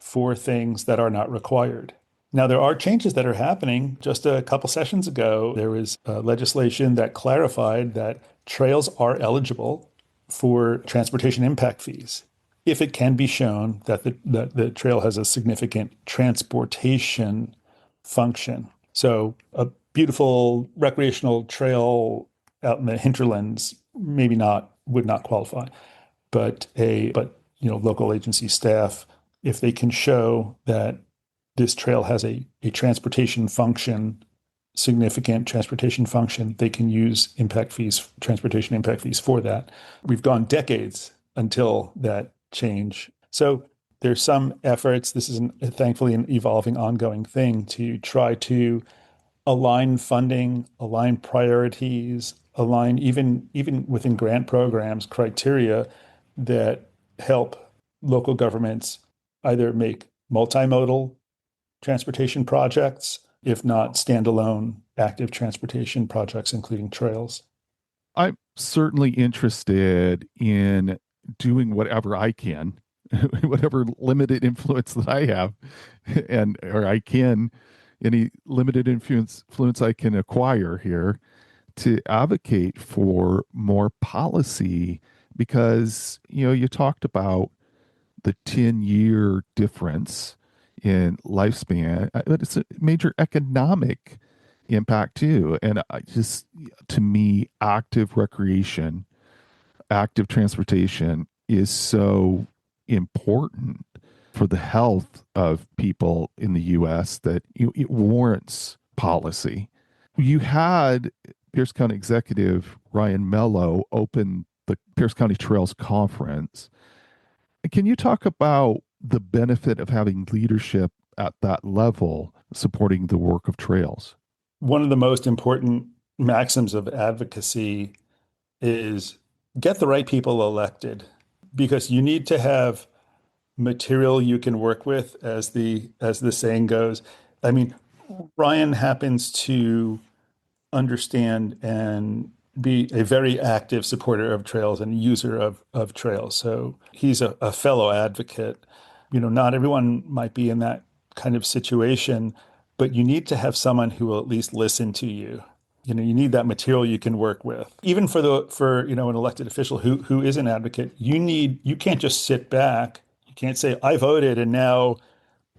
for things that are not required. Now, there are changes that are happening. Just a couple sessions ago, there was legislation that clarified that trails are eligible for transportation impact fees if it can be shown that the trail has a significant transportation function. So a beautiful recreational trail out in the hinterlands maybe not would not qualify, but local agency staff, if they can show that this trail has a transportation function, significant transportation function, they can use transportation impact fees for that. We've gone decades until that change. So there's some efforts. This is thankfully an evolving, ongoing thing to try to align funding, align priorities, align even within grant programs, criteria that help local governments either make multimodal transportation projects, if not standalone active transportation projects, including trails. I'm certainly interested in doing whatever I can, whatever limited influence that I have, any limited influence I can acquire here to advocate for more policy because, you talked about the 10-year difference in lifespan, but it's a major economic impact too. And to me, active recreation, active transportation is so important for the health of people in the US that it warrants policy. You had Pierce County Executive Ryan Mello open the Pierce County Trails Conference. Can you talk about the benefit of having leadership at that level supporting the work of trails? One of the most important maxims of advocacy is get the right people elected, because you need to have material you can work with, as the saying goes. I mean, Ryan happens to understand and be a very active supporter of trails and user of trails. So he's a fellow advocate. Not everyone might be in that kind of situation, but you need to have someone who will at least listen to you. You need that material you can work with. Even for an elected official who is an advocate, you can't just sit back. You can't say, I voted and now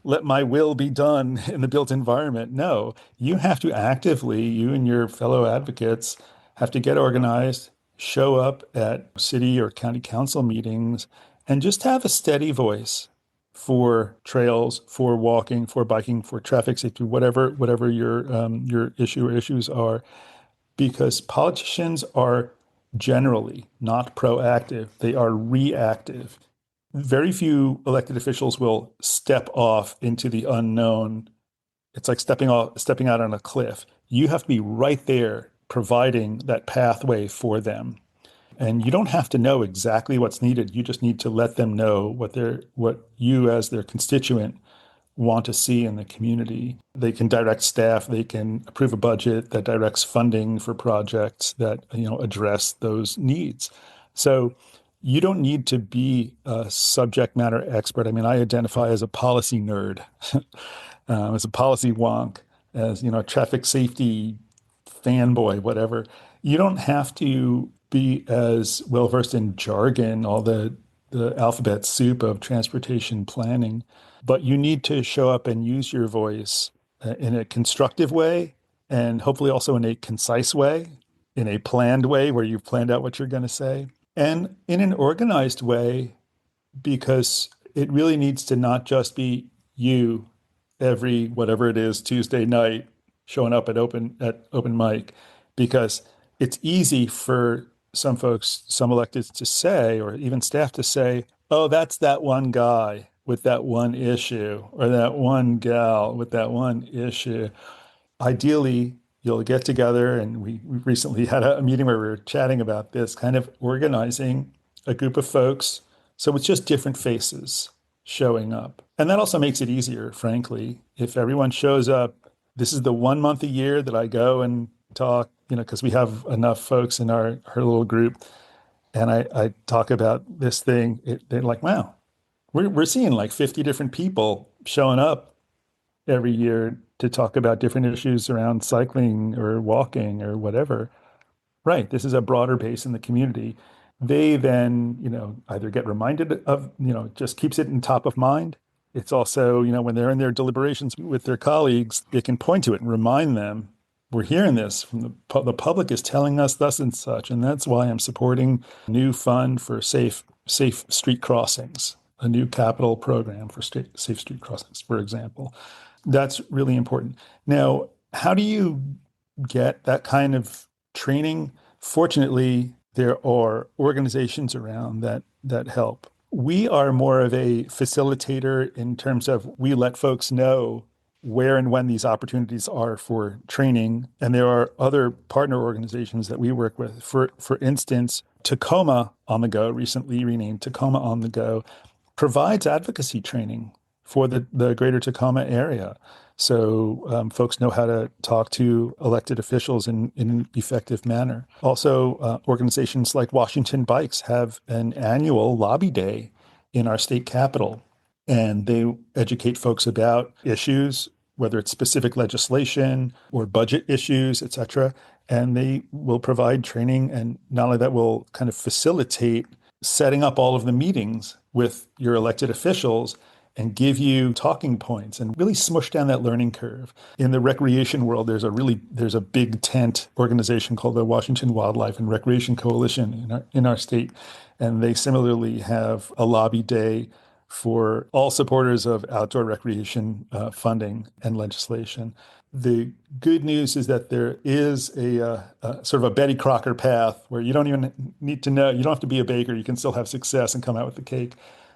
let my will be done in the built environment. No, you have to actively, you and your fellow advocates have to get organized, show up at city or county council meetings, and just have a steady voice for trails, for walking, for biking, for traffic safety, whatever your issue or issues are, because politicians are generally not proactive, they are reactive. Very few elected officials will step off into the unknown. It's like stepping out on a cliff. You have to be right there providing that pathway for them. And you don't have to know exactly what's needed. You just need to let them know what you as their constituent want to see in the community. They can direct staff, they can approve a budget that directs funding for projects that, address those needs. So you don't need to be a subject matter expert. I mean, I identify as a policy nerd, as a policy wonk, as, traffic safety fanboy, whatever. You don't have to be as well versed in jargon, all the alphabet soup of transportation planning, but you need to show up and use your voice in a constructive way and hopefully also in a concise way, in a planned way where you've planned out what you're going to say, and in an organized way because it really needs to not just be you every whatever it is Tuesday night showing up at open mic, because it's easy for some folks, some electeds to say, or even staff to say, oh, that's that one guy with that one issue, or that one gal with that one issue. Ideally, you'll get together, and we recently had a meeting where we were chatting about this, kind of organizing a group of folks. So it's just different faces showing up. And that also makes it easier, frankly. If everyone shows up, this is the 1 month a year that I go and talk, because we have enough folks in our little group. And I talk about this thing. They're like, wow, we're seeing like 50 different people showing up every year to talk about different issues around cycling or walking or whatever. Right. This is a broader base in the community. They then, either get reminded of, just keeps it in top of mind. It's also, when they're in their deliberations with their colleagues, they can point to it and remind them, we're hearing this from the public is telling us thus and such. And that's why I'm supporting a new fund for safe street crossings, a new capital program for safe street crossings, for example. That's really important. Now, how do you get that kind of training? Fortunately, there are organizations around that help. We are more of a facilitator in terms of we let folks know where and when these opportunities are for training. And there are other partner organizations that we work with. For instance, Tacoma on the Go, recently renamed Tacoma on the Go, provides advocacy training for the greater Tacoma area. So folks know how to talk to elected officials in an effective manner. Also, organizations like Washington Bikes have an annual lobby day in our state capitol, and they educate folks about issues, whether it's specific legislation or budget issues, et cetera. And they will provide training, and not only that, will kind of facilitate setting up all of the meetings with your elected officials and give you talking points and really smush down that learning curve. In the recreation world, there's a big tent organization called the Washington Wildlife and Recreation Coalition in our state. And they similarly have a lobby day for all supporters of outdoor recreation funding and legislation. The good news is that there is a sort of a Betty Crocker path where you don't even need to know, you don't have to be a baker, you can still have success and come out with the cake.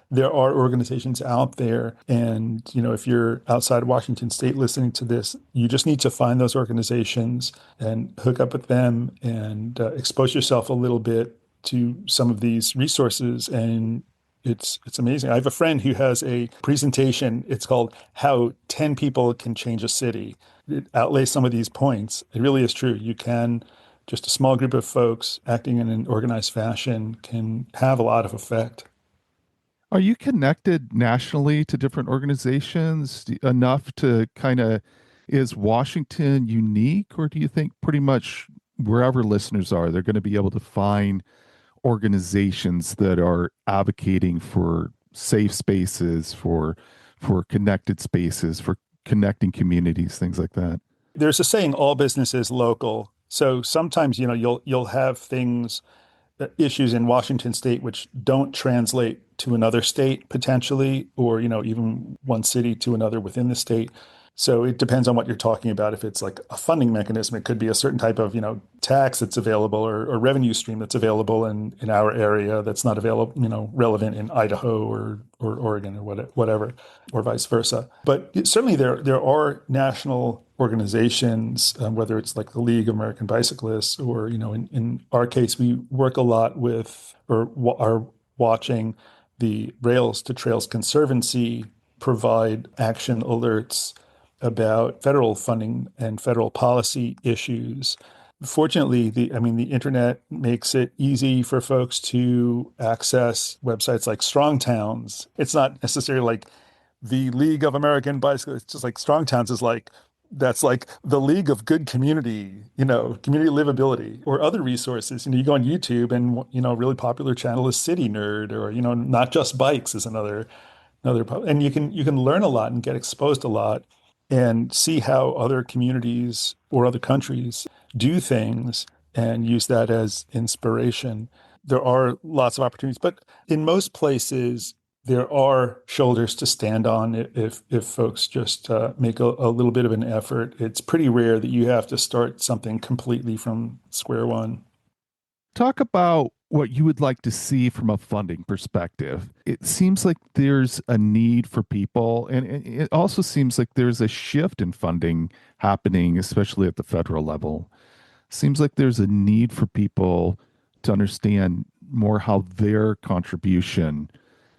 There are organizations out there, and if you're outside Washington State listening to this, you just need to find those organizations and hook up with them and expose yourself a little bit to some of these resources, and it's amazing. I have a friend who has a presentation. It's called How 10 People Can Change a City. It outlays some of these points. It really is true. You can, just a small group of folks acting in an organized fashion can have a lot of effect. Are you connected nationally to different organizations enough to kind of Is Washington unique, or do you think pretty much wherever listeners are, they're going to be able to find organizations that are advocating for safe spaces, for connected spaces, for connecting communities, things like that? There's a saying, all business is local. So sometimes, you'll have things, issues in Washington state which don't translate to another state potentially, or, even one city to another within the state. So it depends on what you're talking about. If it's like a funding mechanism, it could be a certain type of, tax that's available, or revenue stream that's available in our area that's not available, relevant in Idaho or Oregon or whatever, or vice versa. But certainly there are national organizations, whether it's like the League of American Bicyclists, or, in our case, we work a lot with, or are watching the Rails to Trails Conservancy provide action alerts about federal funding and federal policy issues. Fortunately, the internet makes it easy for folks to access websites like Strong Towns. It's not necessarily like the League of American Bicyclists. It's just like Strong Towns is like, that's like the League of Good Community, community livability, or other resources. You go on YouTube, and, a really popular channel is City Nerd, or, Not Just Bikes is and you can learn a lot and get exposed a lot, and see how other communities or other countries do things, and use that as inspiration. There are lots of opportunities, but in most places, there are shoulders to stand on if folks just make a little bit of an effort. It's pretty rare that you have to start something completely from square one. Talk about what you would like to see from a funding perspective. It seems like there's a need for people, and it also seems like there's a shift in funding happening, especially at the federal level. Seems like there's a need for people to understand more how their contribution,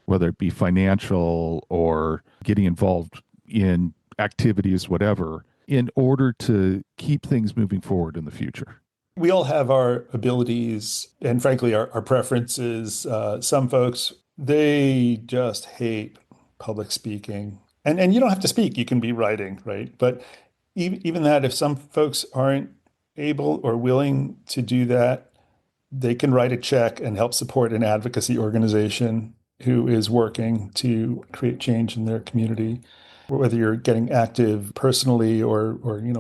whether it be financial or getting involved in activities, whatever, in order to keep things moving forward in the future. We all have our abilities and, frankly, our preferences. Some folks, they just hate public speaking. And you don't have to speak, you can be writing, right? But even that, if some folks aren't able or willing to do that, they can write a check and help support an advocacy organization who is working to create change in their community. Whether you're getting active personally, or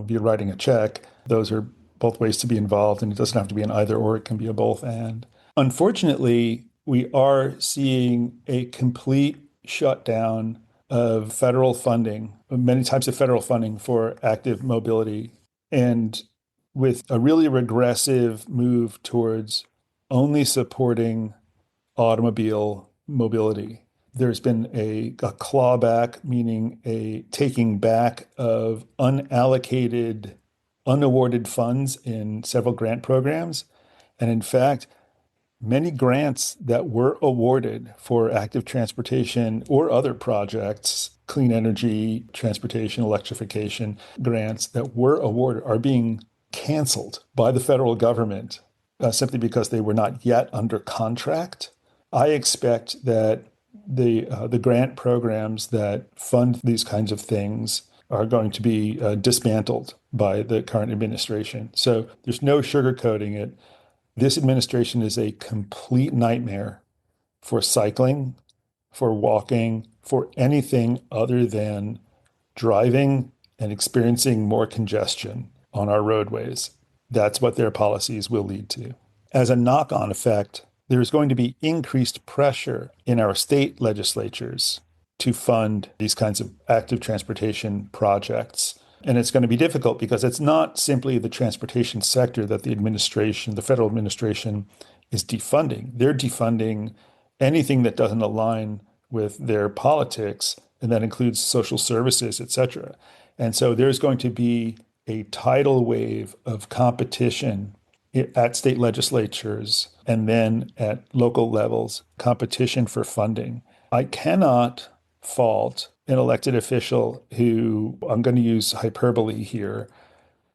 be writing a check, those are both ways to be involved, and it doesn't have to be an either or, it can be a both and. Unfortunately, we are seeing a complete shutdown of federal funding, many types of federal funding for active mobility, and with a really regressive move towards only supporting automobile mobility. There's been a clawback, meaning a taking back of unallocated, unawarded funds in several grant programs. And in fact, many grants that were awarded for active transportation or other projects, clean energy, transportation, electrification grants that were awarded, are being canceled by the federal government, simply because they were not yet under contract. I expect that the grant programs that fund these kinds of things are going to be dismantled by the current administration. So there's no sugarcoating it. This administration is a complete nightmare for cycling, for walking, for anything other than driving and experiencing more congestion on our roadways. That's what their policies will lead to. As a knock-on effect, there's going to be increased pressure in our state legislatures to fund these kinds of active transportation projects. And it's going to be difficult because it's not simply the transportation sector that the federal administration, is defunding. They're defunding anything that doesn't align with their politics, and that includes social services, et cetera. And so there's going to be a tidal wave of competition at state legislatures, and then at local levels, competition for funding. I cannot fault an elected official who, I'm going to use hyperbole here,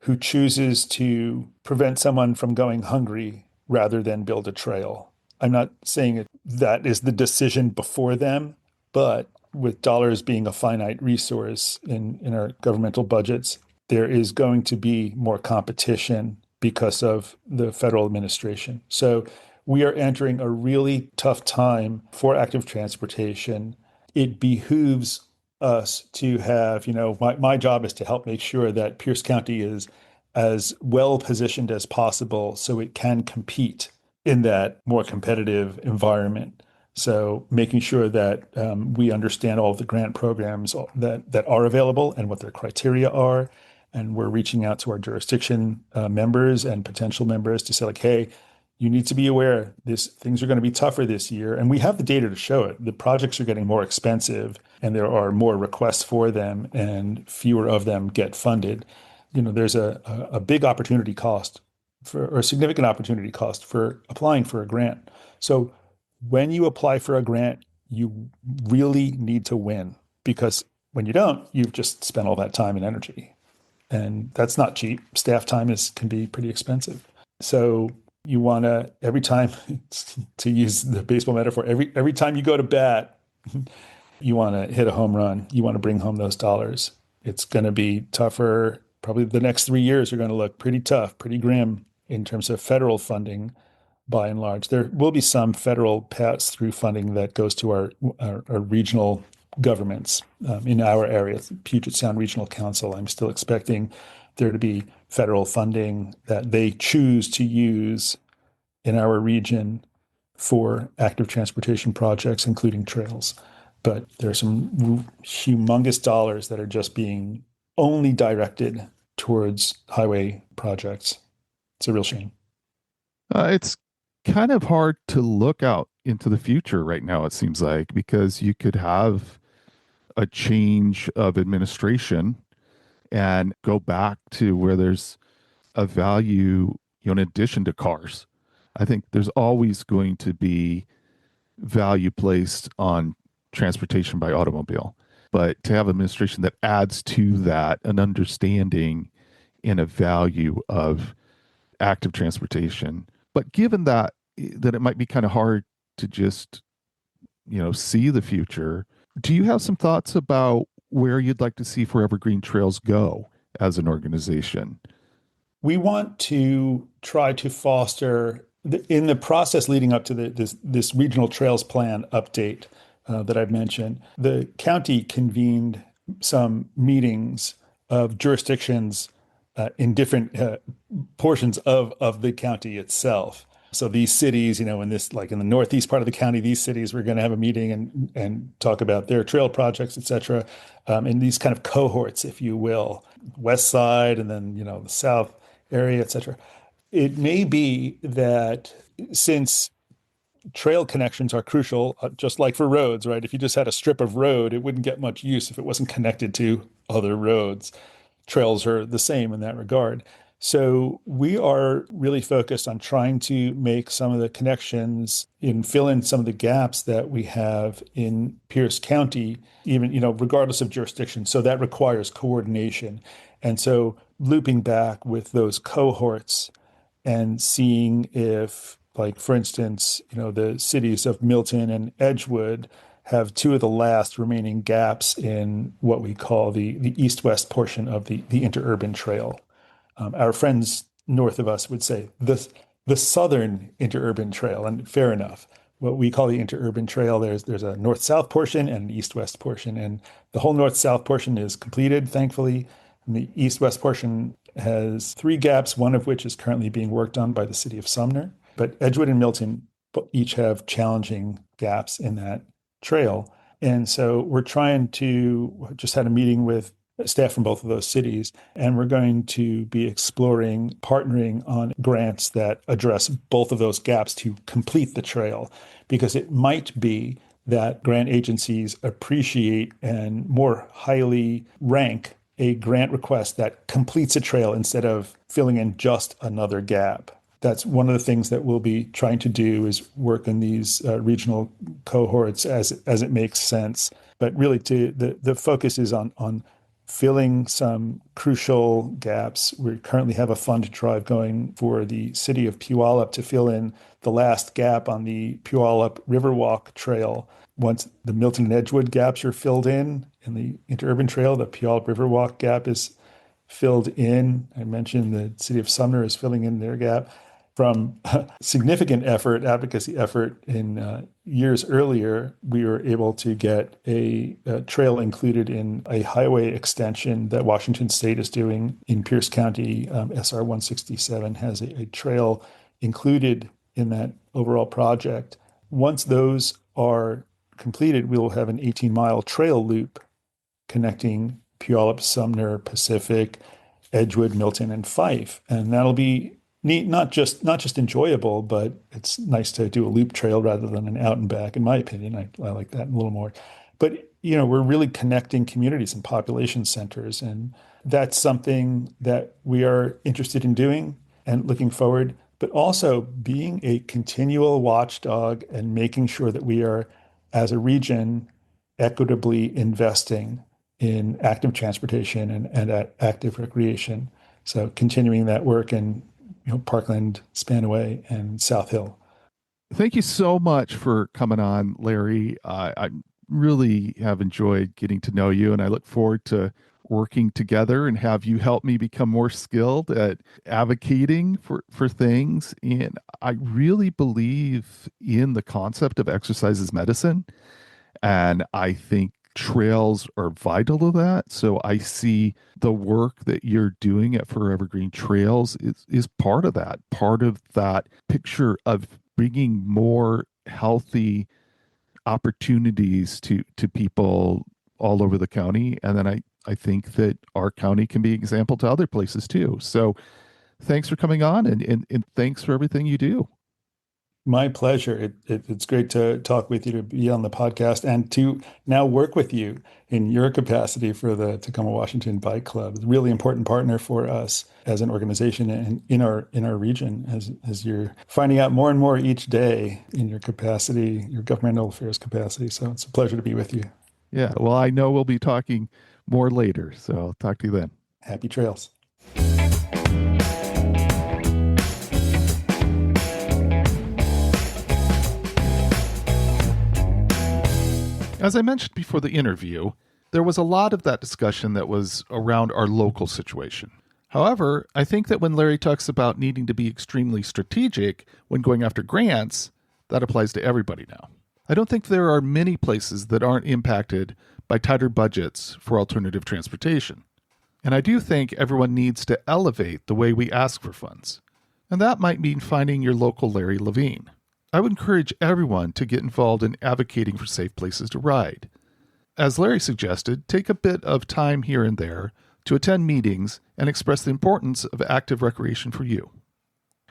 who chooses to prevent someone from going hungry rather than build a trail. I'm not saying that is the decision before them, but with dollars being a finite resource in our governmental budgets, there is going to be more competition because of the federal administration. So we are entering a really tough time for active transportation. It behooves us to have, my job is to help make sure that Pierce County is as well positioned as possible so it can compete in that more competitive environment. So making sure that we understand all of the grant programs that are available and what their criteria are. And we're reaching out to our jurisdiction members and potential members to say like, hey, you need to be aware things are going to be tougher this year. And we have the data to show it. The projects are getting more expensive and there are more requests for them and fewer of them get funded. There's a big opportunity cost or a significant opportunity cost for applying for a grant. So when you apply for a grant, you really need to win because when you don't, you've just spent all that time and energy. And that's not cheap. Staff time can be pretty expensive. So you want to, every time, to use the baseball metaphor, every time you go to bat, you want to hit a home run. You want to bring home those dollars. It's going to be tougher. Probably the next 3 years are going to look pretty tough, pretty grim in terms of federal funding by and large. There will be some federal pass-through funding that goes to our regional governments in our area, Puget Sound Regional Council. I'm still expecting there to be federal funding that they choose to use in our region for active transportation projects, including trails. But there are some humongous dollars that are just being only directed towards highway projects. It's a real shame. It's kind of hard to look out into the future right now, it seems like, because you could have a change of administration and go back to where there's a value, in addition to cars. I think there's always going to be value placed on transportation by automobile. But to have an administration that adds to that an understanding and a value of active transportation. But given that it might be kind of hard to just, see the future, do you have some thoughts about where you'd like to see ForeverGreen Trails go as an organization? We want to try to foster, in the process leading up to this regional trails plan update that I've mentioned, the county convened some meetings of jurisdictions in different portions of the county itself. So these cities, in this, like in the northeast part of the county, these cities, we're going to have a meeting and talk about their trail projects, et cetera, in these kind of cohorts, if you will, west side and then, the south area, et cetera. It may be that since trail connections are crucial, just like for roads, right? If you just had a strip of road, it wouldn't get much use if it wasn't connected to other roads. Trails are the same in that regard. So we are really focused on trying to make some of the connections and fill in some of the gaps that we have in Pierce County, even, regardless of jurisdiction. So that requires coordination. And so looping back with those cohorts and seeing if, like, for instance, the cities of Milton and Edgewood have two of the last remaining gaps in what we call the east-west portion of the interurban trail. Our friends north of us would say the southern interurban trail, and fair enough. What we call the interurban trail, there's a north-south portion and an east-west portion, and the whole north-south portion is completed, thankfully. And the east-west portion has three gaps, one of which is currently being worked on by the city of Sumner. But Edgewood and Milton each have challenging gaps in that trail. And so we're trying to, just had a meeting with staff from both of those cities, and we're going to be exploring partnering on grants that address both of those gaps to complete the trail, because it might be that grant agencies appreciate and more highly rank a grant request that completes a trail instead of filling in just another gap. That's one of the things that we'll be trying to do, is work in these regional cohorts as it makes sense. But really, the focus is on filling some crucial gaps. We currently have a fund drive going for the city of Puyallup to fill in the last gap on the Puyallup Riverwalk Trail. Once the Milton and Edgewood gaps are filled in the interurban trail, the Puyallup Riverwalk gap is filled in. I mentioned the city of Sumner is filling in their gap from significant effort, advocacy effort in years earlier. We were able to get a trail included in a highway extension that Washington State is doing in Pierce County. SR 167 has a trail included in that overall project. Once those are completed, we will have an 18-mile trail loop connecting Puyallup, Sumner, Pacific, Edgewood, Milton, and Fife. And that'll be neat, not just enjoyable, but it's nice to do a loop trail rather than an out and back, in my opinion. I like that a little more. But, we're really connecting communities and population centers. And that's something that we are interested in doing and looking forward, but also being a continual watchdog and making sure that we are, as a region, equitably investing in active transportation and active recreation. So continuing that work in Parkland, Spanaway, and South Hill. Thank you so much for coming on, Larry. I really have enjoyed getting to know you, and I look forward to working together and have you help me become more skilled at advocating for things. And I really believe in the concept of exercise as medicine. And I think trails are vital to that. So I see the work that you're doing at ForeverGreen Trails is part of that picture of bringing more healthy opportunities to people all over the county. And then I think that our county can be an example to other places too. So thanks for coming on and thanks for everything you do. My pleasure. It's great to talk with you, to be on the podcast, and to now work with you in your capacity for the Tacoma Washington Bike Club. It's a really important partner for us as an organization and in our region, as you're finding out more and more each day in your capacity, your governmental affairs capacity. So it's a pleasure to be with you. Yeah, well, I know we'll be talking more later, so I'll talk to you then. Happy trails. As I mentioned before the interview, there was a lot of that discussion that was around our local situation. However, I think that when Larry talks about needing to be extremely strategic when going after grants, that applies to everybody now. I don't think there are many places that aren't impacted by tighter budgets for alternative transportation. And I do think everyone needs to elevate the way we ask for funds. And that might mean finding your local Larry Leveen. I would encourage everyone to get involved in advocating for safe places to ride. As Larry suggested, take a bit of time here and there to attend meetings and express the importance of active recreation for you.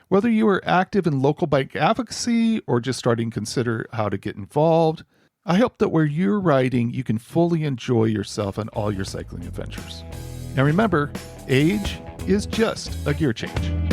Whether you are active in local bike advocacy or just starting to consider how to get involved, I hope that where you're riding, you can fully enjoy yourself on all your cycling adventures. And remember, age is just a gear change.